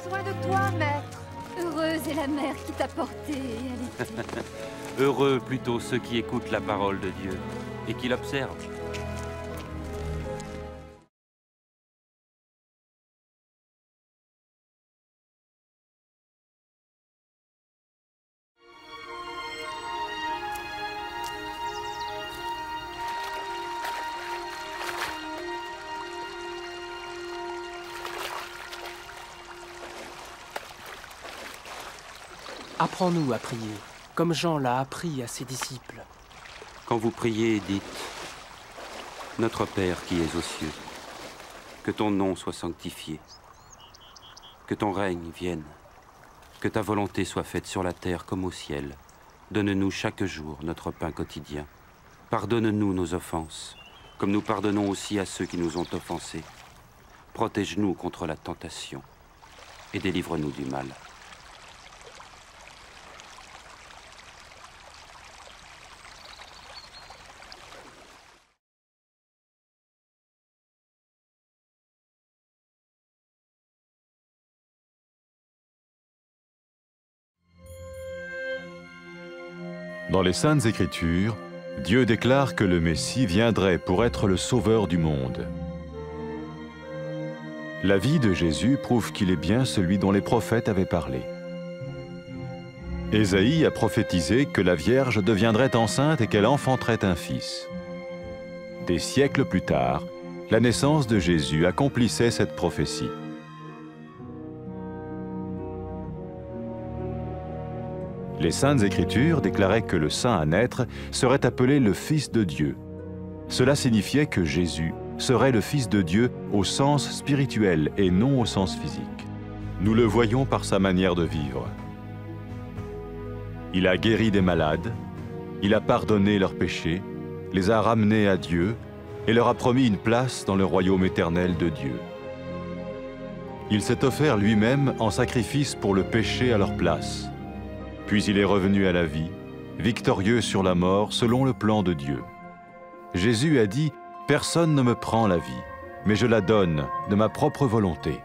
besoin de toi, maître. Heureuse est la mère qui t'a porté et allaitée. Heureux plutôt ceux qui écoutent la parole de Dieu et qui l'observent. Apprends-nous à prier, comme Jean l'a appris à ses disciples. Quand vous priez, dites « Notre Père qui es aux cieux, que ton nom soit sanctifié, que ton règne vienne, que ta volonté soit faite sur la terre comme au ciel. Donne-nous chaque jour notre pain quotidien. Pardonne-nous nos offenses, comme nous pardonnons aussi à ceux qui nous ont offensés. Protège-nous contre la tentation et délivre-nous du mal. » Dans les Saintes Écritures, Dieu déclare que le Messie viendrait pour être le sauveur du monde. La vie de Jésus prouve qu'il est bien celui dont les prophètes avaient parlé. Ésaïe a prophétisé que la Vierge deviendrait enceinte et qu'elle enfanterait un fils. Des siècles plus tard, la naissance de Jésus accomplissait cette prophétie. Les Saintes Écritures déclaraient que le saint à naître serait appelé le Fils de Dieu. Cela signifiait que Jésus serait le Fils de Dieu au sens spirituel et non au sens physique. Nous le voyons par sa manière de vivre. Il a guéri des malades, il a pardonné leurs péchés, les a ramenés à Dieu et leur a promis une place dans le royaume éternel de Dieu. Il s'est offert lui-même en sacrifice pour le péché à leur place. Puis il est revenu à la vie, victorieux sur la mort selon le plan de Dieu. Jésus a dit « Personne ne me prend la vie, mais je la donne de ma propre volonté. »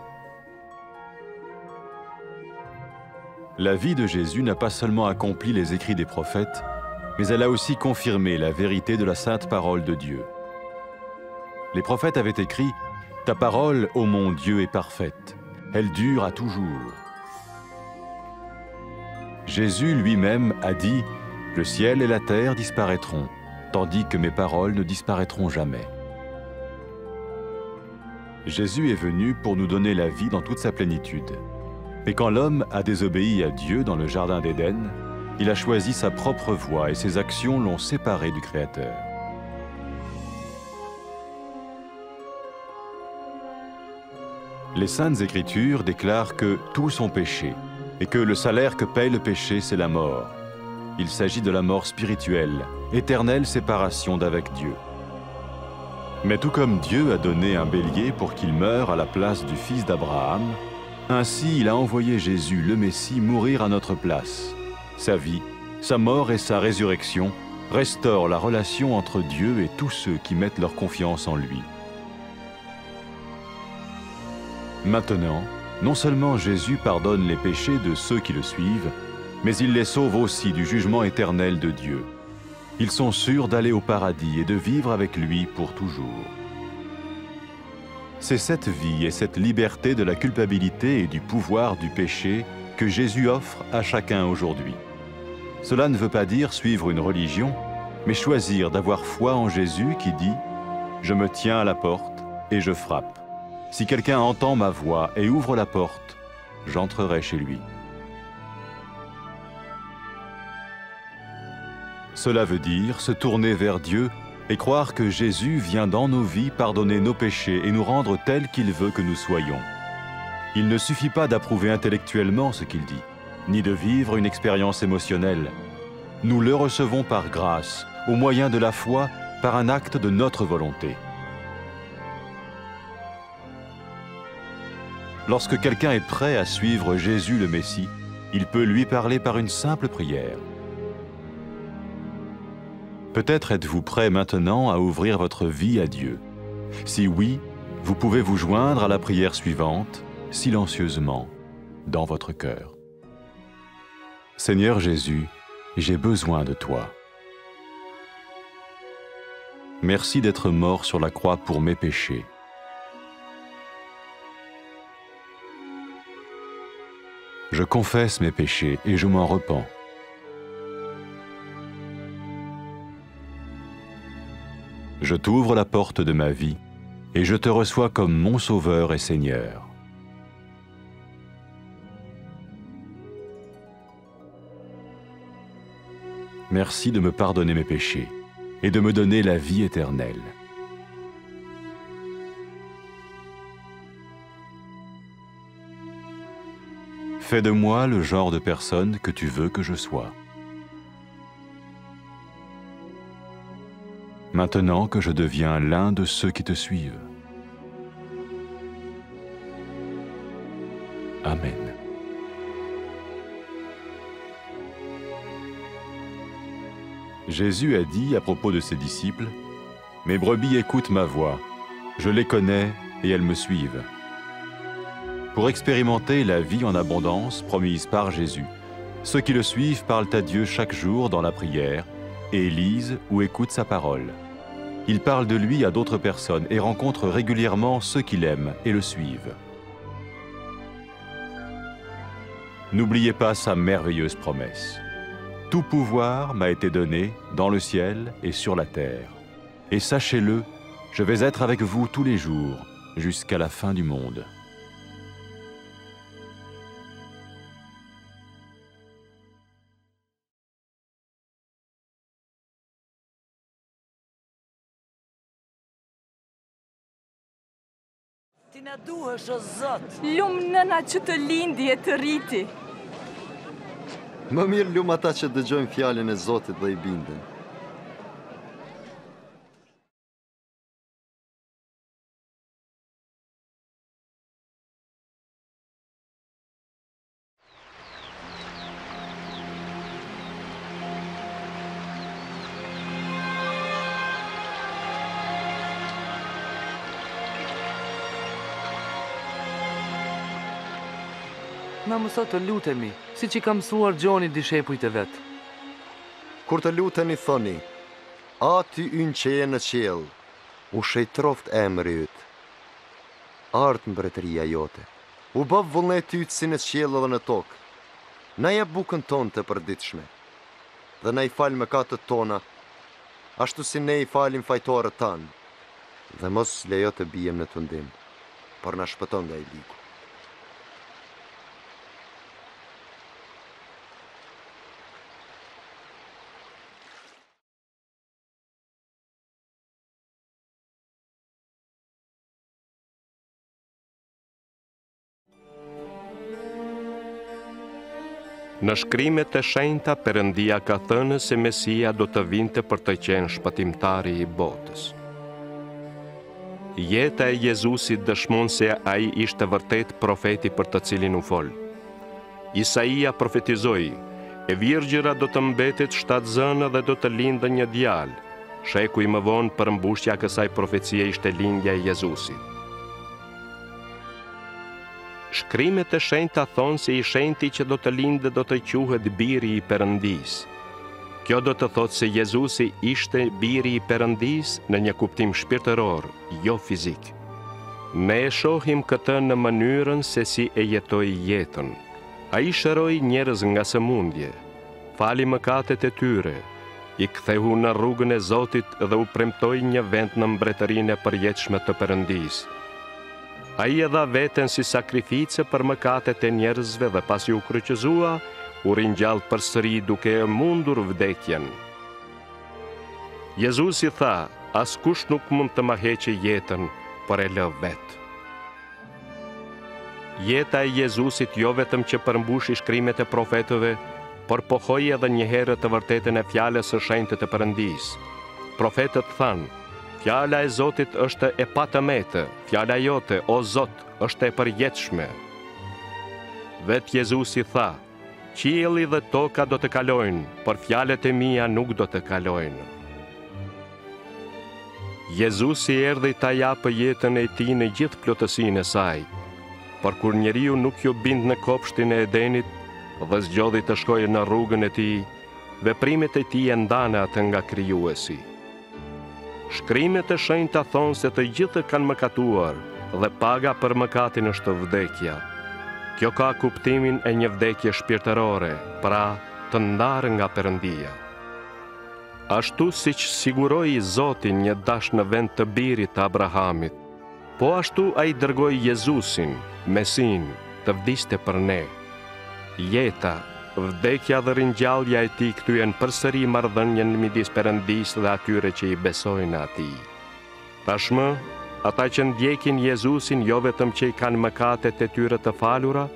La vie de Jésus n'a pas seulement accompli les écrits des prophètes, mais elle a aussi confirmé la vérité de la sainte parole de Dieu. Les prophètes avaient écrit « Ta parole, ô mon Dieu, est parfaite, elle dure à toujours. » Jésus lui-même a dit « Le ciel et la terre disparaîtront, tandis que mes paroles ne disparaîtront jamais. » Jésus est venu pour nous donner la vie dans toute sa plénitude. Et quand l'homme a désobéi à Dieu dans le jardin d'Éden, il a choisi sa propre voie et ses actions l'ont séparé du Créateur. Les Saintes Écritures déclarent que tous ont péché et que le salaire que paye le péché, c'est la mort. Il s'agit de la mort spirituelle, éternelle séparation d'avec Dieu. Mais tout comme Dieu a donné un bélier pour qu'il meure à la place du fils d'Abraham, ainsi il a envoyé Jésus, le Messie, mourir à notre place. Sa vie, sa mort et sa résurrection restaurent la relation entre Dieu et tous ceux qui mettent leur confiance en lui. Maintenant, non seulement Jésus pardonne les péchés de ceux qui le suivent, mais il les sauve aussi du jugement éternel de Dieu. Ils sont sûrs d'aller au paradis et de vivre avec lui pour toujours. C'est cette vie et cette liberté de la culpabilité et du pouvoir du péché que Jésus offre à chacun aujourd'hui. Cela ne veut pas dire suivre une religion, mais choisir d'avoir foi en Jésus qui dit « Je me tiens à la porte et je frappe. Si quelqu'un entend ma voix et ouvre la porte, j'entrerai chez lui. » Cela veut dire se tourner vers Dieu et croire que Jésus vient dans nos vies pardonner nos péchés et nous rendre tels qu'il veut que nous soyons. Il ne suffit pas d'approuver intellectuellement ce qu'il dit, ni de vivre une expérience émotionnelle. Nous le recevons par grâce, au moyen de la foi, par un acte de notre volonté. Lorsque quelqu'un est prêt à suivre Jésus le Messie, il peut lui parler par une simple prière. Peut-être êtes-vous prêt maintenant à ouvrir votre vie à Dieu. Si oui, vous pouvez vous joindre à la prière suivante, silencieusement. dans votre cœur. Seigneur Jésus, j'ai besoin de toi. Merci d'être mort sur la croix pour mes péchés. Je confesse mes péchés et je m'en repens. Je t'ouvre la porte de ma vie et je te reçois comme mon Sauveur et Seigneur. Merci de me pardonner mes péchés et de me donner la vie éternelle. Fais de moi le genre de personne que tu veux que je sois. Maintenant que je deviens l'un de ceux qui te suivent. Amen. Jésus a dit à propos de ses disciples, « Mes brebis écoutent ma voix, je les connais et elles me suivent. » Pour expérimenter la vie en abondance promise par Jésus, ceux qui le suivent parlent à Dieu chaque jour dans la prière et lisent ou écoutent sa parole. Ils parlent de lui à d'autres personnes et rencontrent régulièrement ceux qui l'aiment et le suivent. N'oubliez pas sa merveilleuse promesse. Tout pouvoir m'a été donné dans le ciel et sur la terre. Et sachez-le, je vais être avec vous tous les jours, jusqu'à la fin du monde. Ti na duhesh o Zot. Lum nëna që të lindi e të rriti. Më mirë lum ata që dëgjojnë fjalën e Zotit dhe i binden. Na mëso të lutemi, si që ka mësuar Gjoni dishepujt e vetë. Kur të luteni thoni, Aty ynë që je në qiell, u shejtroft emri yt. Ardh mbretëria jote, u bë vullneti yt si në qiell dhe në tokë. Na jep bukën tonë të përditshme, dhe na i fal mëkatet tona, ashtu si ne i falim fajtorët tanë, dhe mos lejo të bijem në tundim, por na shpëton nga i ligu. Në shkrimet e shenjta Perëndia ka thënë se Mesia do të vinte për të qenë shpëtimtari i botës. Jeta e Jezusit dëshmon se ai ishte vërtet profeti për të cilin u fol. Isaia profetizoi, e virgjëra do të mbetet shtatzënë dhe do të lindë një djalë. Shekuj më vonë përmbushja kësaj profecie ishte lindja e Jezusit. Shkrimet e shenjta thonë se i shenjti që do të lindë do të quhet biri i Perëndis. Kjo do të thotë se Jezusi ishte biri i Perëndis në një kuptim shpirtëror, jo fizik. Ne e shohim këtë në mënyrën se si e jetoi jetën. Ai shëroi njerëz nga sëmundje, fali mëkatet e tyre, i kthehu në rrugën e Zotit dhe u premtoi një vend në mbretërinë e përjetshme të Perëndis. Ai e dha veten si sakrificë për mëkatet e njerëzve dhe pasi u kryqëzua, u ringjall përsëri duke e mundur vdekjen. Jezusi tha, askush nuk mund të ma heqë jetën, por e lë vetë. Jeta e Jezusit jo vetëm që përmbushi shkrimet e profetëve, por pohoi edhe një herë të vërtetën e fjalës së shenjtë të Perëndis. Profetët thanë, fjala e Zotit është e patëmetë, fjala jote, o Zot, është e përjetshme. Vetë Jezusi tha, qielli dhe toka do të kalojnë, por fjalët e mia nuk do të kalojnë. Jezusi erdhi ta japë jetën e tij në gjithë plotësinë e saj. por kur njeriu nuk ju bind në kopshtin e Edenit dhe zgjodhi të shkojë në rrugën e tij, veprimet e tij e ndanë atë nga krijuesi. Shkrimet e shenjta thonë se të gjithë kanë mëkatuar dhe paga për mëkatin është vdekja. Kjo ka kuptimin e një vdekje shpirtërore, pra të ndarë nga Perëndia. Ashtu siç siguroi Zoti një dash në vend të birit të Abrahamit, po ashtu ai dërgoi Jezusin, Mesin, të vdiste për ne. Jeta, vdekja dhe ringjallja e tij kthyen përsëri marrëdhënien midis Perëndisë dhe atyre që i besojnë atij. Tashmë, ata që ndjekin Jezusin jo vetëm që i kanë mëkatet e tyre të falura,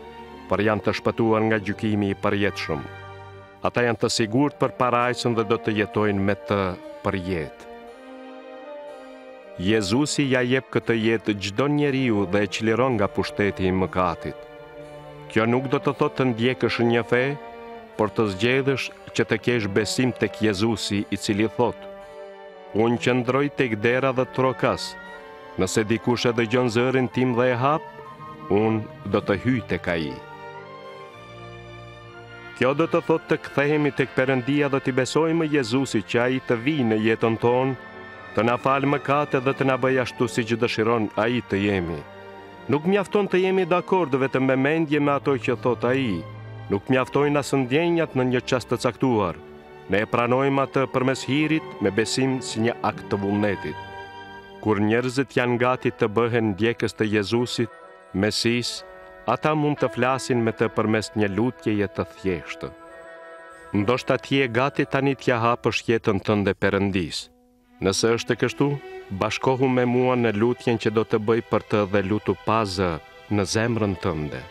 por janë të shpëtuar nga gjykimi i përjetshëm. Ata janë të sigurt për parajsën dhe do të jetojnë me të për jetë. Jezusi ja jep këtë jetë çdo njeriu dhe e çliron nga pushteti i mëkatit. Kjo nuk do të thotë të ndjekësh një fe, por të zgjedhësh që të kesh besim tek Jezusi, i cili thotë: Unë qëndroj tek dera dhe trokas. Nëse dikush e dëgjon zërin tim dhe e hap, unë do të hyj tek ai. Kjo do të thotë të kthehemi tek Perëndia dhe të besojmë Jezusi që ai të vijë në jetën tonë, të na falë mëkatet dhe të na bëjë ashtu siç dëshiron ai të jemi. Nuk mjafton të jemi dakord vetëm me mendje me ato që thot ai. Nuk mjaftojnë as ndjenjat në një çast të caktuar. Ne e pranojmë atë përmes hirit me besim si një akt të vullnetit. Kur njerëzit janë gati të bëhen ndjekës të Jezusit, Mesis, ata mund të flasin me të përmes një lutjeje të thjeshtë. Ndoshta ti je gati tani t'ja hapësh jetën tënde Perëndis. Nëse është kështu, bashkohu me mua në lutjen që do të bëj për të dhe lutu pa zë në zemrën tënde.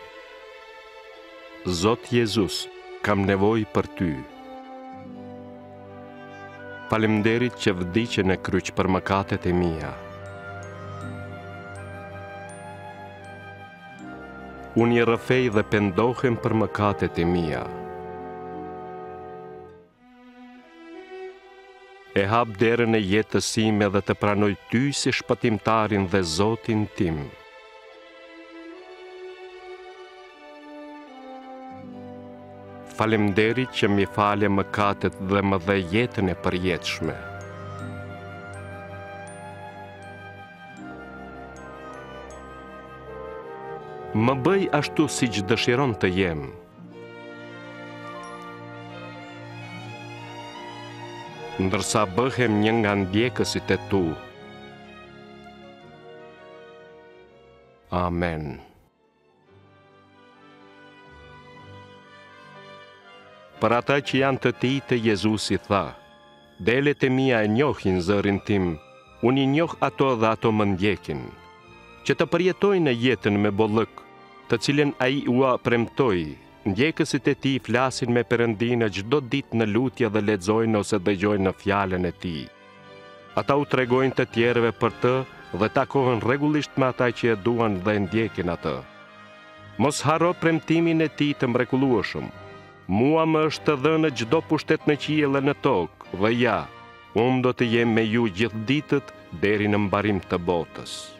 Zot Jezus, kam nevojë për ty. Faleminderit që vdiqe në kryq për mëkatet e mia. Unë i rrëfej dhe pendohem për mëkatet e mia. E hap derën e jetës sime dhe të pranoj ty si shpëtimtarin dhe Zotin tim. Faleminderit që mi fale mëkatet dhe më dhe jetën e përjetshme. Më bëj ashtu siç dëshiron të jem. Ndërsa bëhem një nga ndjekësit e tu. Amen. Për ata që janë të tij të Jezusi tha: Delet e mia e njohin zërin tim, unë i njoh ato dhe ato më ndjekin. Që të përjetojnë në jetën me bollëk, të cilën ai ua premtoi. Ndjekësit e tij flasin me Perëndinë çdo ditë në lutje dhe lexojnë ose dëgjojnë në fjalën e tij. Ata u tregojnë të tjerëve për të dhe takohen rregullisht me ata që e duan dhe ndjekin atë. Mos harro premtimin e tij të mrekullueshëm. Mua më është dhënë çdo pushtet në qiell e në tokë, dhe ja, unë do të jem me ju gjithë ditët deri në mbarim të botës.